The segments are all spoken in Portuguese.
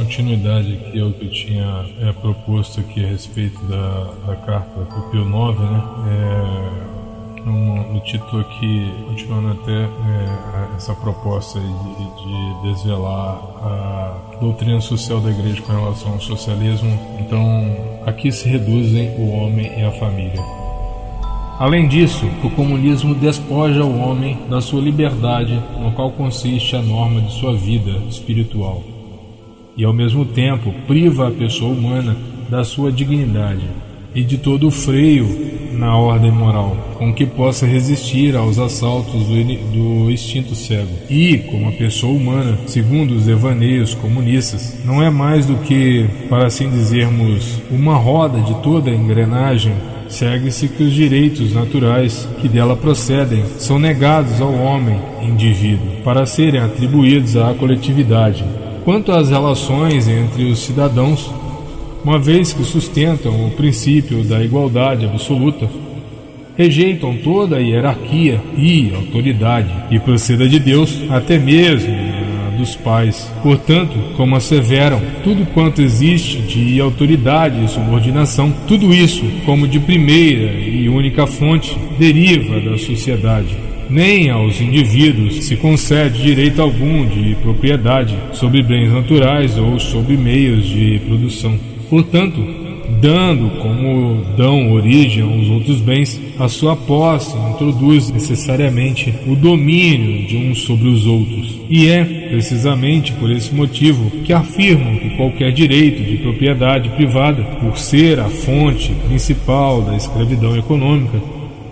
continuidade aqui ao que eu tinha proposto aqui a respeito da carta do Pio IX, né? No título aqui, continuando até essa proposta de desvelar a doutrina social da Igreja com relação ao socialismo. Então, aqui se reduzem o homem e a família. Além disso, o comunismo despoja o homem da sua liberdade, no qual consiste a norma de sua vida espiritual, e ao mesmo tempo priva a pessoa humana da sua dignidade e de todo o freio na ordem moral, com que possa resistir aos assaltos do instinto cego. E, como a pessoa humana, segundo os devaneios comunistas, não é mais do que, para assim dizermos, uma roda de toda a engrenagem, segue-se que os direitos naturais que dela procedem são negados ao homem indivíduo, para serem atribuídos à coletividade. Quanto às relações entre os cidadãos, uma vez que sustentam o princípio da igualdade absoluta, rejeitam toda a hierarquia e autoridade que proceda de Deus, até mesmo a dos pais. Portanto, como asseveram, tudo quanto existe de autoridade e subordinação, tudo isso, como de primeira e única fonte, deriva da sociedade. Nem aos indivíduos se concede direito algum de propriedade sobre bens naturais ou sobre meios de produção. Portanto, dando como dão origem aos outros bens, a sua posse introduz necessariamente o domínio de uns sobre os outros. E é precisamente por esse motivo que afirmam que qualquer direito de propriedade privada, por ser a fonte principal da escravidão econômica,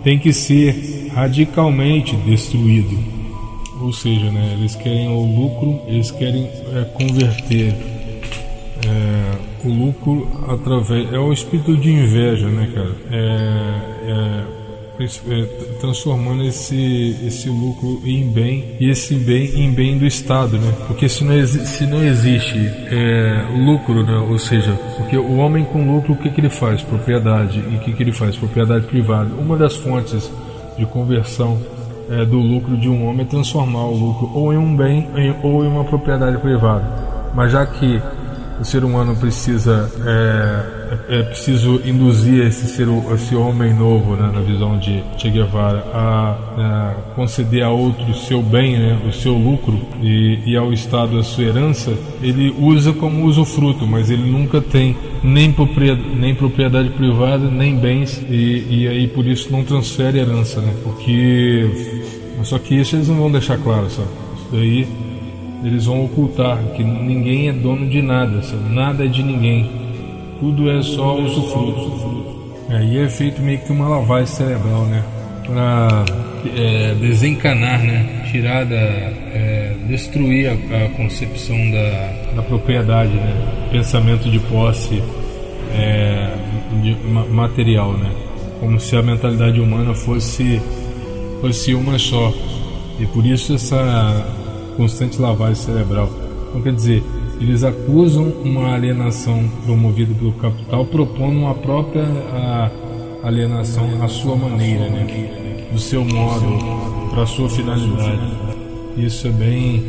tem que ser radicalmente destruído. Ou seja, eles querem o lucro, eles querem converter o lucro através... É o espírito de inveja, cara? Transformando esse lucro em bem, e esse bem em bem do Estado, né? Porque se não existe lucro, né? Ou seja, porque o homem com lucro, o que ele faz? Propriedade. E o que ele faz? Propriedade privada. Uma das fontes de conversão do lucro de um homem é transformar o lucro ou em um bem ou em uma propriedade privada. Mas já que o ser humano precisa preciso induzir esse homem novo, né, na visão de Che Guevara, a conceder a outro o seu bem, né, o seu lucro, e ao Estado a sua herança. Ele usa como usufruto, mas ele nunca tem nem propriedade privada, nem bens, e aí por isso não transfere herança, né, porque... Só que isso eles não vão deixar claro, sabe? Isso daí eles vão ocultar, que ninguém é dono de nada, sabe? Nada é de ninguém, tudo é só usufruto. Aí é feito meio que uma lavagem cerebral, né? Para desencanar, né? Tirar destruir a concepção da propriedade, né? Pensamento de posse material, né? Como se a mentalidade humana fosse uma só, e por isso essa constante lavagem cerebral. Então, quer dizer, eles acusam uma alienação promovida pelo capital, propondo uma própria alienação à sua maneira, né? Do seu modo, para a sua finalidade. Isso é bem...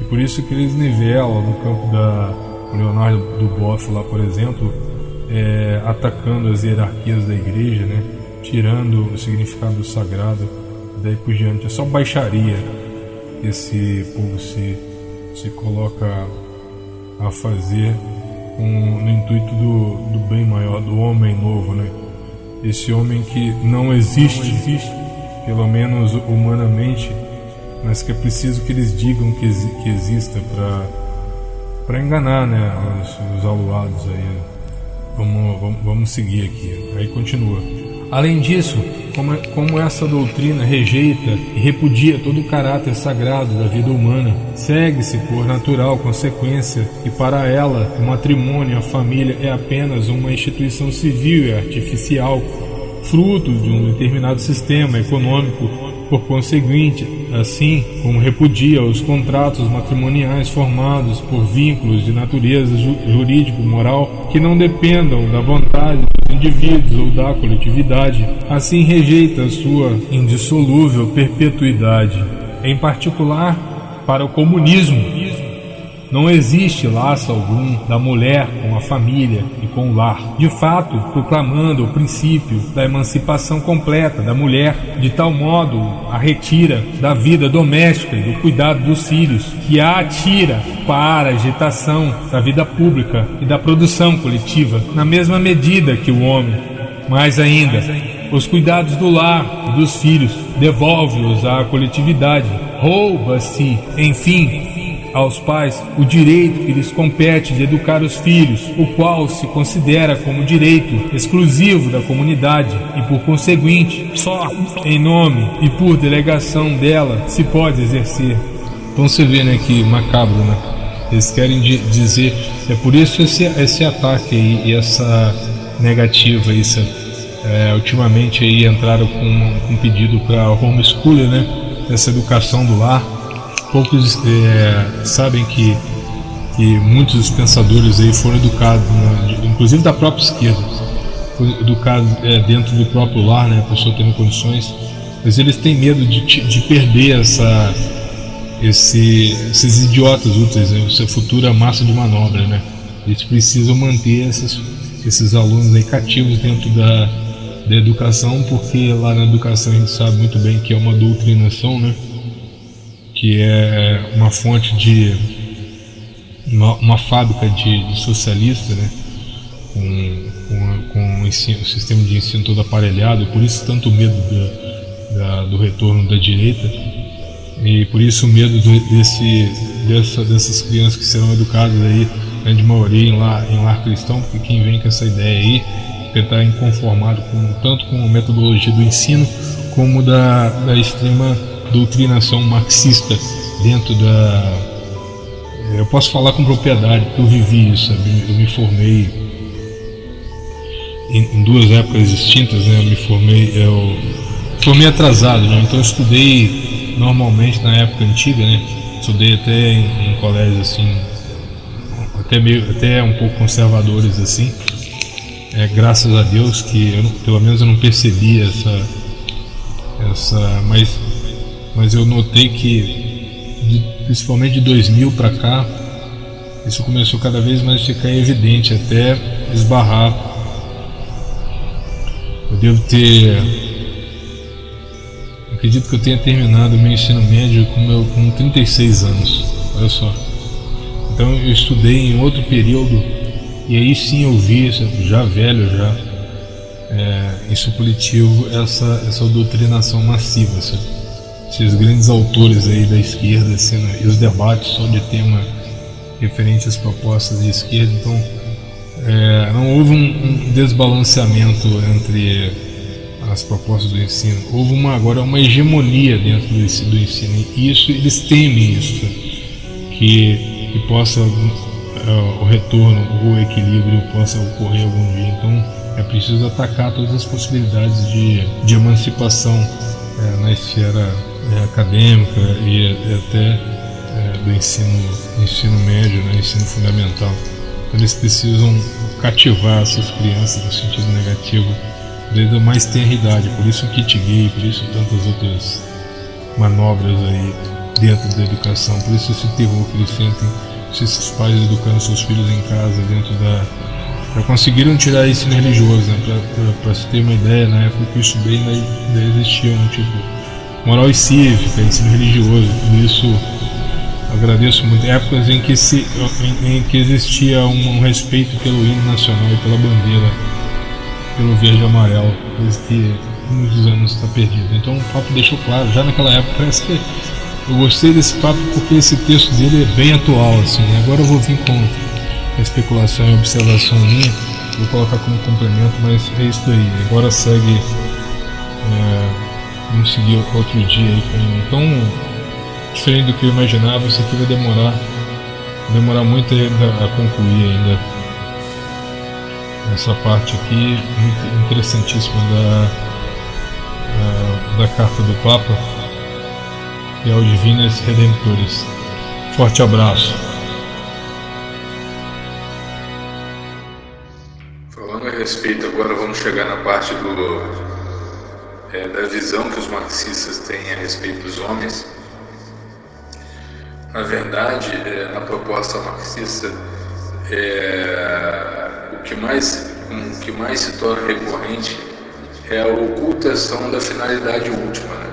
E por isso que eles nivelam no campo da Leonardo do Boff lá, por exemplo, atacando as hierarquias da igreja, né? Tirando o significado do sagrado, daí por diante. É só baixaria. Esse povo se coloca a fazer no intuito do bem maior, do homem novo, né? Esse homem que não existe, pelo menos humanamente, mas que é preciso que eles digam que exista para enganar, né, os aluados aí. Vamos seguir aqui. Aí continua. Além disso, como essa doutrina rejeita e repudia todo o caráter sagrado da vida humana, segue-se por natural consequência que para ela o matrimônio e a família é apenas uma instituição civil e artificial, fruto de um determinado sistema econômico. Por conseguinte, assim como repudia os contratos matrimoniais formados por vínculos de natureza jurídico-moral que não dependam da vontade dos indivíduos ou da coletividade, assim rejeita a sua indissolúvel perpetuidade. Em particular, para o comunismo, Não existe laço algum da mulher com a família e com o lar, de fato proclamando o princípio da emancipação completa da mulher, de tal modo a retira da vida doméstica e do cuidado dos filhos, que a atira para a agitação da vida pública e da produção coletiva, na mesma medida que o homem. Mais ainda, os cuidados do lar e dos filhos devolve-os à coletividade, rouba-se, enfim, aos pais o direito que lhes compete de educar os filhos, o qual se considera como direito exclusivo da comunidade e, por conseguinte, só em nome e por delegação dela se pode exercer. Então você vê, né, que macabro, né? Eles querem dizer, é por isso esse ataque aí, e essa negativa, ultimamente aí entraram com um pedido para homeschooling, né? Essa educação do lar. Poucos sabem que muitos pensadores aí foram educados, né, inclusive da própria esquerda, foram educados dentro do próprio lar, né, a pessoa tendo condições, mas eles têm medo de perder esses idiotas úteis, né, essa futura massa de manobra, né. Eles precisam manter esses alunos aí cativos dentro da educação, porque lá na educação a gente sabe muito bem que é uma doutrinação, né, que é uma fonte de uma fábrica de socialista, né, com o sistema de ensino todo aparelhado, e por isso tanto medo do retorno da direita, e por isso o medo dessas crianças que serão educadas aí, grande maioria em lar cristão, porque quem vem com essa ideia aí está inconformado tanto com a metodologia do ensino como da extrema doutrinação marxista dentro da... Eu posso falar com propriedade, porque eu vivi isso, sabe? Eu me formei em duas épocas distintas, né? Eu formei atrasado, né? Então eu estudei normalmente na época antiga, né? Estudei até em colégios assim, até um pouco conservadores assim. Graças a Deus que pelo menos eu não percebi mas eu notei que principalmente de 2000 para cá isso começou cada vez mais a ficar evidente, até esbarrar. Acredito que eu tenha terminado o meu ensino médio com 36 anos, olha só. Então eu estudei em outro período, e aí sim eu vi, já velho, em supletivo, essa doutrinação massiva, sabe? Esses grandes autores aí da esquerda, e os debates só de tema referente às propostas de esquerda. Então não houve um desbalanceamento entre as propostas do ensino, houve agora uma hegemonia dentro do ensino, e eles temem isso, que possa o retorno, o equilíbrio possa ocorrer algum dia. Então é preciso atacar todas as possibilidades de emancipação na esfera acadêmica e até do ensino médio, né, ensino fundamental. Então eles precisam cativar essas crianças no sentido negativo desde a mais tenra idade. Por isso o kit gay, por isso tantas outras manobras aí dentro da educação, por isso esse terror que eles sentem, esses pais educando seus filhos em casa dentro já conseguiram tirar ensino religioso, né? Para se ter uma ideia, na época que eu estudei ainda existia um tipo moral e cívica, ensino religioso, por isso agradeço muito. Épocas em que existia um respeito pelo hino nacional e pela bandeira, pelo verde e amarelo, coisa que muitos anos está perdido. Então o papo deixou claro, já naquela época. Parece que eu gostei desse papo porque esse texto dele é bem atual, assim. Agora eu vou vir com a especulação e observação minha, vou colocar como complemento, mas é isso daí. Agora segue, vamos seguir outro dia aí tão diferente do que eu imaginava. Isso aqui vai demorar muito a concluir ainda. Essa parte aqui muito interessantíssima da carta do Papa e ao Divinas Redemptores. Forte abraço. Falando a respeito, agora vamos chegar na parte da visão que os marxistas têm a respeito dos homens. Na verdade, na proposta marxista, o que mais se torna recorrente é a ocultação da finalidade última, né?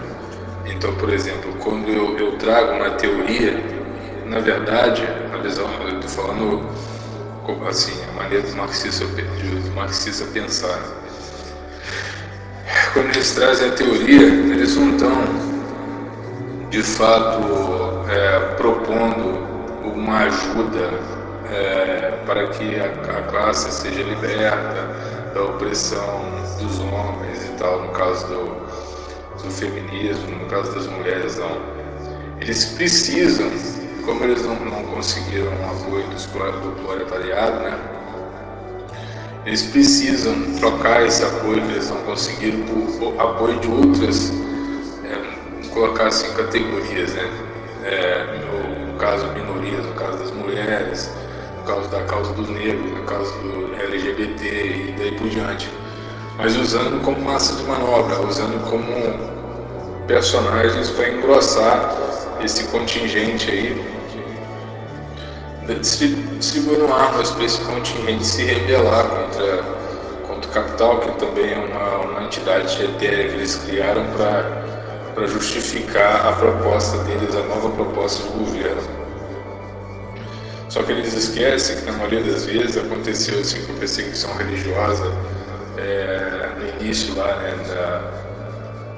Então, por exemplo, quando eu trago uma teoria, na verdade, a visão, eu estou falando assim, a maneira do marxista pensar, né? Quando eles trazem a teoria, eles não estão, de fato, propondo uma ajuda para que a classe seja liberta da opressão dos homens e tal, no caso do feminismo, no caso das mulheres, não. Eles precisam, como eles não conseguiram o apoio do proletariado, né? Eles precisam trocar esse apoio que eles não conseguiram por apoio de outras, vamos colocar assim, categorias, né? No caso minorias, no caso das mulheres, no caso da causa dos negros, no caso do LGBT e daí por diante. Mas usando como massa de manobra, usando como personagens para engrossar esse contingente aí, distribuindo armas para esse contingente se rebelar contra o capital, que também é uma entidade etérea que eles criaram para justificar a proposta deles, a nova proposta de governo. Só que eles esquecem que na maioria das vezes aconteceu assim com a perseguição religiosa no início lá, né,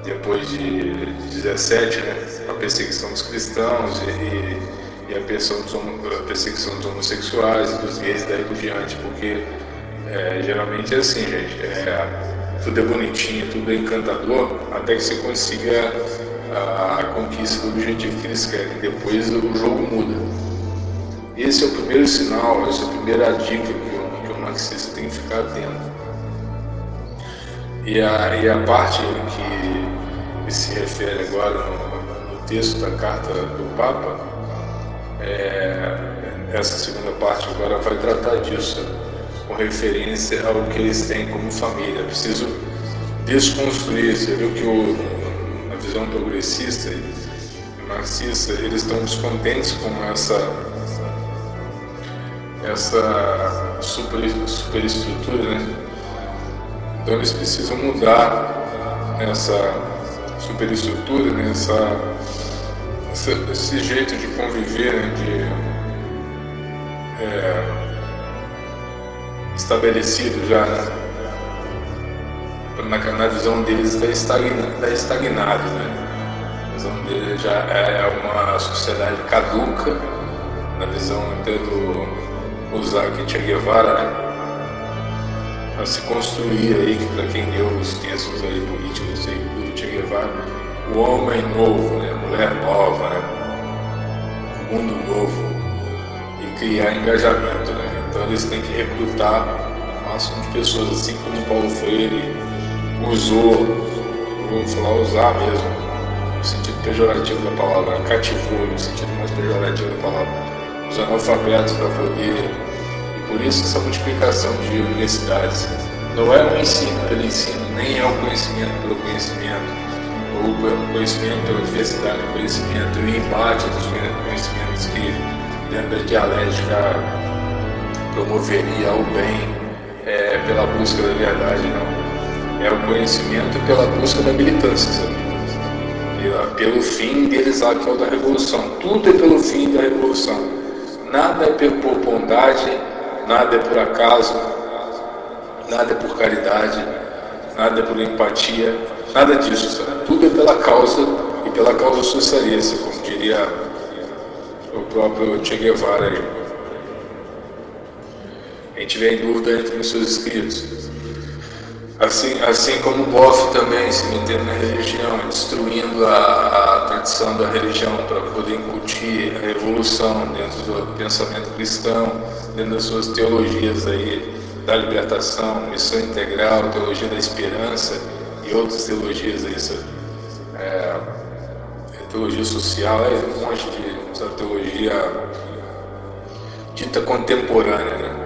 depois de 17, né, a perseguição dos cristãos e a perseguição dos homossexuais e dos gays daí por diante, porque geralmente é assim, gente, tudo é bonitinho, tudo é encantador, até que você consiga a conquista do objetivo que eles querem. Depois o jogo muda. Esse é o primeiro sinal, essa é a primeira dica que o marxista tem que ficar atento. E a parte que se refere agora no texto da carta do Papa, essa segunda parte agora vai tratar disso, com referência ao que eles têm como família. Preciso desconstruir. Você viu que na visão progressista e marxista, eles estão descontentes com essa superestrutura, né? Então eles precisam mudar essa superestrutura, né? Esse jeito de conviver, né? Estabelecido já, né? Na visão deles está estagnado, né? A visão deles já é uma sociedade caduca, na visão até do Ozaki Che Guevara, né? A se construir aí, que para quem leu os textos aí políticos aí do Che Guevara, o homem novo, né? A mulher nova, né? O mundo novo, e criar engajamento, né? Então eles têm que recrutar o máximo de pessoas, assim como Paulo Freire usou, vou falar usar mesmo, no sentido pejorativo da palavra, cativou no sentido mais pejorativo da palavra, os analfabetos para poder, e por isso essa multiplicação de universidades. Não é o ensino pelo ensino, nem é o conhecimento pelo conhecimento, ou o conhecimento pela diversidade do conhecimento, e o embate dos conhecimentos que dentro da dialética promoveria o bem pela busca da verdade, não. É o conhecimento pela busca da militância, sabe? Pelo fim deles lá, que é o da revolução. Tudo é pelo fim da revolução. Nada é por bondade, nada é por acaso, nada é por caridade, nada é por empatia, nada disso, sabe? Tudo é pela causa, e pela causa socialista, como diria o próprio Che Guevara aí. A gente vê em dúvida entre os seus escritos. Assim como Boff também se metendo na religião, destruindo a tradição da religião para poder incutir a revolução dentro do pensamento cristão, dentro das suas teologias aí da libertação, missão integral, teologia da esperança e outras teologias aí, teologia social, um monte de teologia dita contemporânea, né?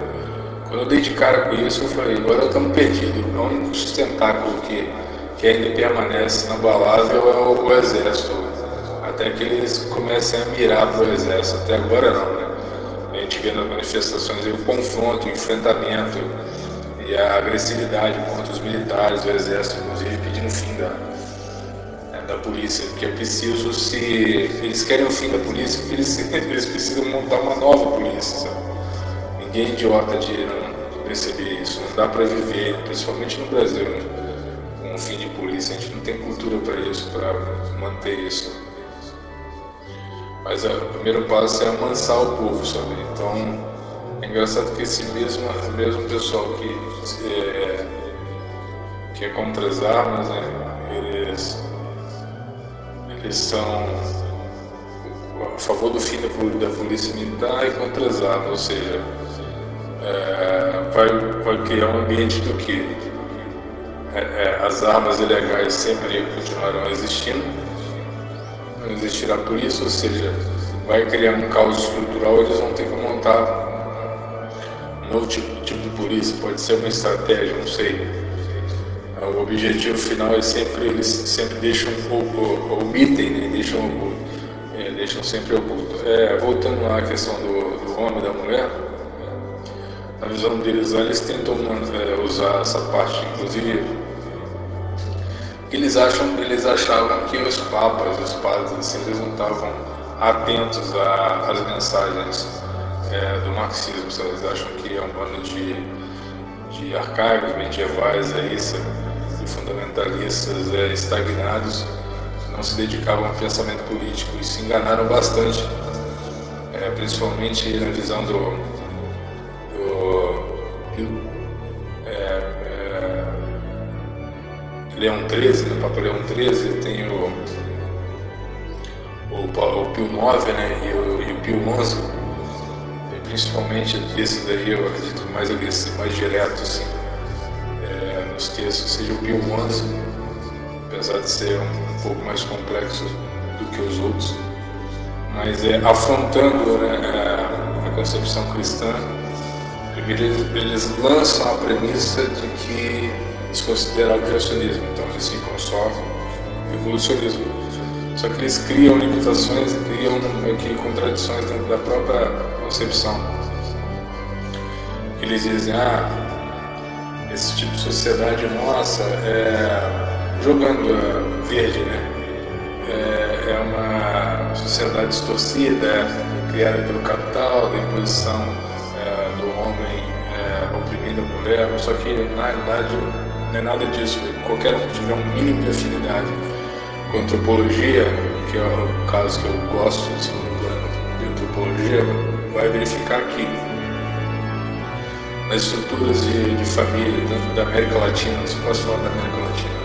Quando eu dei de cara com isso, eu falei, agora estamos perdidos. O único sustentáculo que ainda permanece inabalável é o exército. A até que eles comecem a mirar para o exército. Até agora não, né? A gente vê nas manifestações aí o confronto, o enfrentamento e a agressividade contra os militares, o exército, inclusive pedindo o fim da polícia, porque é preciso, se eles querem o fim da polícia, eles precisam montar uma nova polícia, sabe? Ninguém é idiota de não perceber isso, não dá para viver, principalmente no Brasil, né? Com um fim de polícia, a gente não tem cultura para isso, para manter isso. Mas o primeiro passo é amansar o povo, sabe? Então, é engraçado que esse mesmo pessoal que é contra as armas, né? Eles são a favor do fim da polícia militar e contra as armas, ou seja, vai criar um ambiente do que as armas ilegais sempre continuarão existindo, não existirá polícia, ou seja, vai criar um caos estrutural, eles vão ter que montar um novo tipo de polícia, pode ser uma estratégia, não sei. O objetivo final é sempre, eles sempre deixam omitem, né? deixam sempre oculto. Voltando lá à questão do homem e da mulher, na visão deles lá, eles tentam usar essa parte, inclusive, eles achavam que os papas, os padres, assim, eles não estavam atentos às mensagens do marxismo, sabe? Eles acham que é um bando de arcaicos medievais, fundamentalistas estagnados, não se dedicavam ao pensamento político e se enganaram bastante, principalmente na visão do Leão XIII, né? Papa Leão XIII, tem o Pio IX, né? e o Pio XI, e principalmente esse daí eu acredito mais agressivo, mais direto, assim, nos textos, seja o Pio XI, apesar de ser um pouco mais complexo do que os outros, mas afrontando, né, a concepção cristã. Primeiro eles lançam a premissa de que eles consideram o criacionismo, então eles ficam só evolucionismo. Só que eles criam limitações e criam meio que contradições dentro da própria concepção. Eles dizem, esse tipo de sociedade nossa jogando verde, né? É uma sociedade distorcida, criada pelo capital, da imposição do homem oprimindo a mulher, só que na realidade não é nada disso. Qualquer um que tiver um mínimo de afinidade com antropologia, que é o caso que eu gosto de antropologia, vai verificar que nas estruturas de família, tanto da América Latina, não se posso falar da América Latina,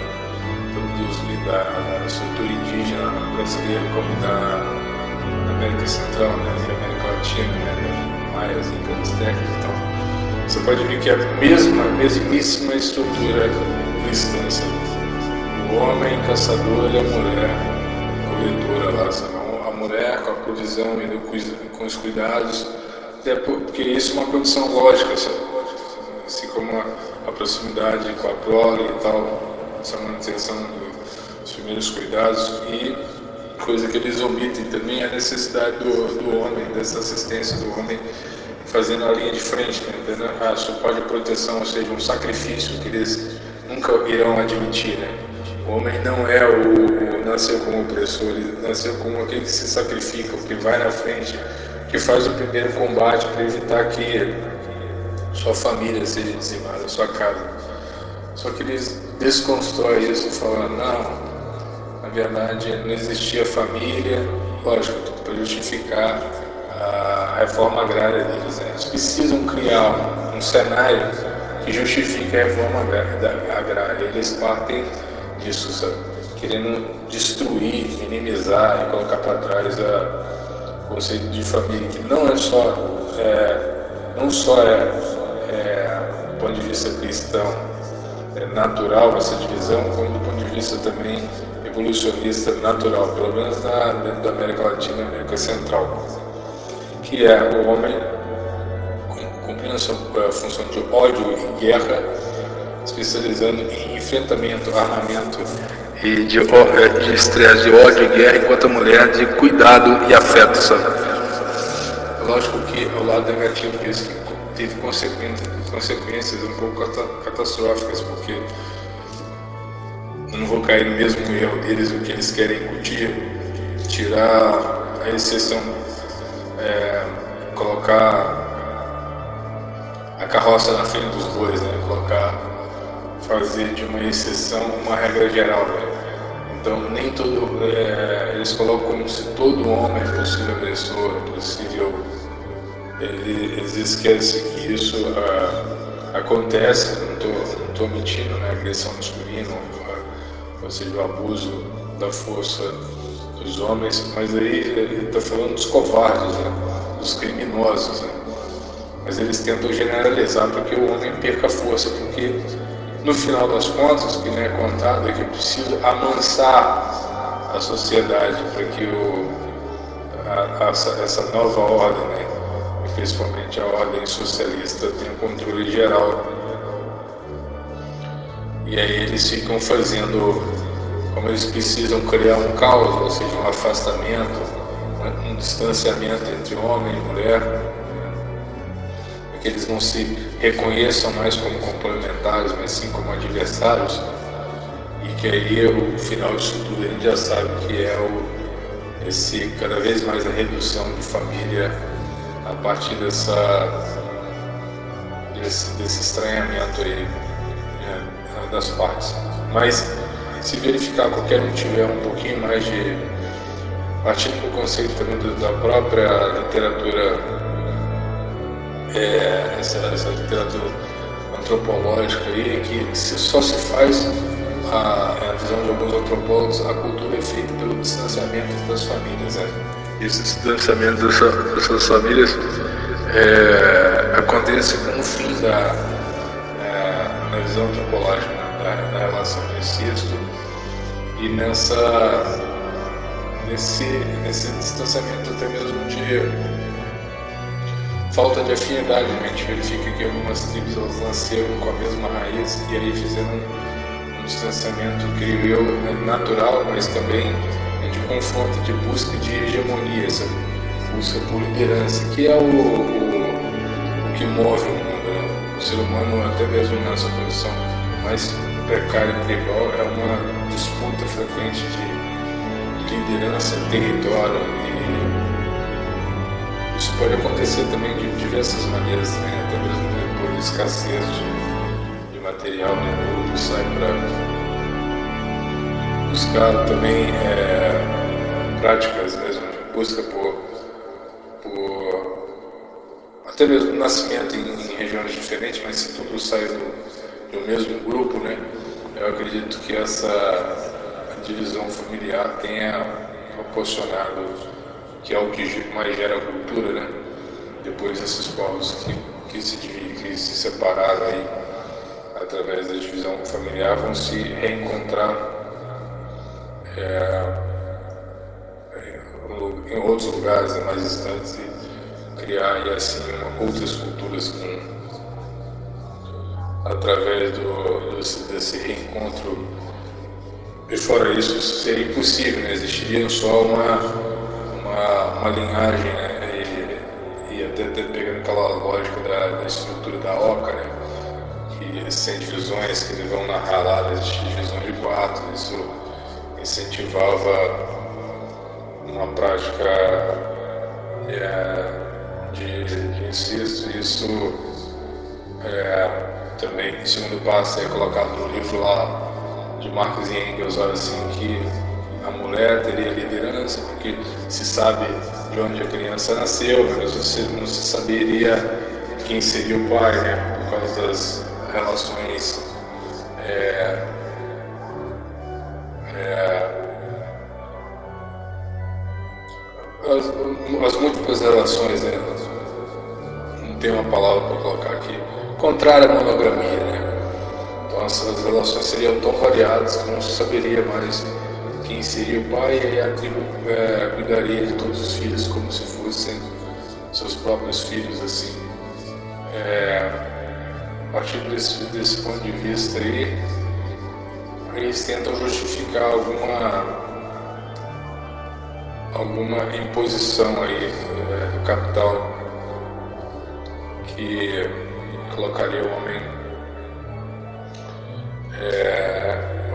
tanto da estrutura indígena brasileira como da América Central, né, da América Latina, né, maias, incas, aztecas e tal. Você pode ver que é a mesmíssima estrutura cristã. O homem caçador e a mulher coletora lá, sabe? A mulher com a provisão e com os cuidados, porque isso é uma condição lógica, sabe? Assim como a proximidade com a prole e tal, essa manutenção dos primeiros cuidados, e coisa que eles omitem também é a necessidade do homem, dessa assistência do homem fazendo a linha de frente, né? A suporte de proteção, ou seja, um sacrifício que eles nunca irão admitir, né? O homem não nasceu como opressor, ele nasceu como aquele que se sacrifica, que vai na frente, que faz o primeiro combate para evitar que sua família seja dizimada, sua casa. Só que eles desconstroem isso falando, não, na verdade não existia família, lógico, para justificar a reforma agrária deles, né? Eles precisam criar um cenário que justifique a reforma agrária. Eles partem disso, sabe? Querendo destruir, minimizar e colocar para trás o conceito de família, que não é só do ponto de vista cristão natural essa divisão, como do ponto de vista também evolucionista natural, pelo menos dentro da América Latina e América Central, que é o homem cumprindo a sua função de ódio e guerra, especializando em enfrentamento, armamento e de estresse, de ódio e guerra, enquanto a mulher de cuidado e afeto, sabe? Lógico que o lado negativo disso que teve consequências um pouco catastróficas, porque eu não vou cair no mesmo erro deles, o que eles querem incutir, tirar a exceção, colocar a carroça na frente dos bois, né? Fazer de uma exceção uma regra geral, né? Então nem todo, eles colocam como se todo homem é possível agressor, possível. Eles esquecem que isso acontece, não estou mentindo, né? Agressão masculina, ou seja, o abuso da força dos homens, mas aí ele está falando dos covardes, né? Dos criminosos, né? Mas eles tentam generalizar para que o homem perca a força, porque no final das contas, o que não é contado é que é preciso amansar a sociedade para que essa nova ordem, né, e principalmente a ordem socialista, tenha controle geral. E aí eles ficam fazendo, como eles precisam criar um caos, ou seja, um afastamento, um distanciamento entre homem e mulher, que eles não se reconheçam mais como complementares, mas sim como adversários, e que aí o final disso tudo a gente já sabe que é cada vez mais a redução de família a partir desse estranhamento aí, né, das partes. Mas se verificar, qualquer um tiver um pouquinho mais de, partindo do conceito também da própria literatura, essa literatura antropológica aí, que só se faz a visão de alguns antropólogos, a cultura é feita pelo distanciamento das famílias, né? E esse distanciamento dessas famílias acontece com o fim na visão antropológica, da relação de incesto, e nesse distanciamento até mesmo de falta de afinidade, né? A gente verifica que algumas tribos elas nasceram com a mesma raiz e aí fizeram um distanciamento, creio eu, natural, mas também de confronto, de busca de hegemonia, essa busca por liderança, que é o que move o mundo, né? O ser humano, até mesmo nessa posição mais precária e tribal, é uma disputa frequente de liderança, território, e isso pode acontecer também de diversas maneiras, né? Até mesmo por escassez de material, né? O grupo sai para buscar também práticas mesmo, busca por até mesmo nascimento em regiões diferentes, mas se tudo sai do mesmo grupo, né? Eu acredito que essa divisão familiar tenha proporcionado, que é o que mais gera cultura, né? Depois esses povos que se separaram aí através da divisão familiar vão se reencontrar em outros lugares, mais distantes, e criar aí, assim outras culturas através desse reencontro. E fora isso seria impossível, né? Existiria só uma linhagem, né? E até pegando aquela lógica da estrutura da Oca, né? Que sem divisões, que eles vão narrar lá, existia divisão de quartos, isso incentivava uma prática de incesto, e isso também, em segundo passo, é colocado no livro lá de Marx e Engels, olha assim, que a mulher teria liderança, porque se sabe de onde a criança nasceu, mas não se saberia quem seria o pai, né? Por causa das relações as múltiplas relações, né? Não tem uma palavra para colocar aqui, contrária à monogamia, né? Então essas relações seriam tão variadas que não se saberia mais quem seria o pai, e a tribo cuidaria de todos os filhos como se fossem seus próprios filhos, assim. A partir desse ponto de vista aí, eles tentam justificar alguma imposição aí do capital que colocaria o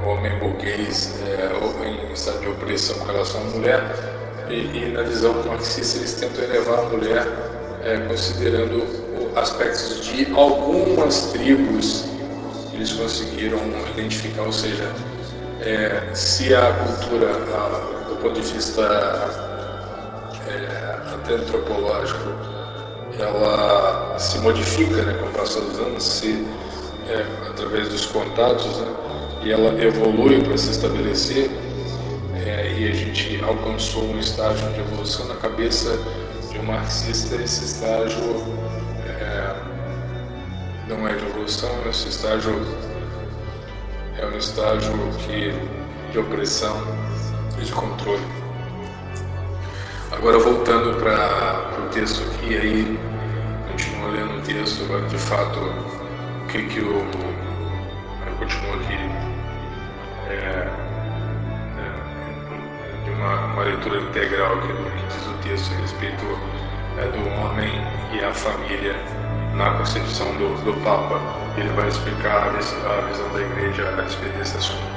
homem burguês em estado de opressão com relação à mulher, e na visão marxista eles tentam elevar a mulher considerando aspectos de algumas tribos que eles conseguiram identificar, ou seja, se a cultura, do ponto de vista até antropológico, ela se modifica, né, com o passar dos anos, através dos contatos, né, e ela evolui para se estabelecer, e a gente alcançou um estágio de evolução na cabeça de um marxista. Esse estágio não é de evolução, esse estágio é um estágio de opressão e de controle. Agora, voltando para o texto aqui, aí continuo lendo o texto. Agora, de fato, o que eu continuo aqui de uma leitura integral aqui do que diz o texto a respeito do homem e a família na concepção do Papa. Ele vai explicar a visão da Igreja a respeito desse assunto.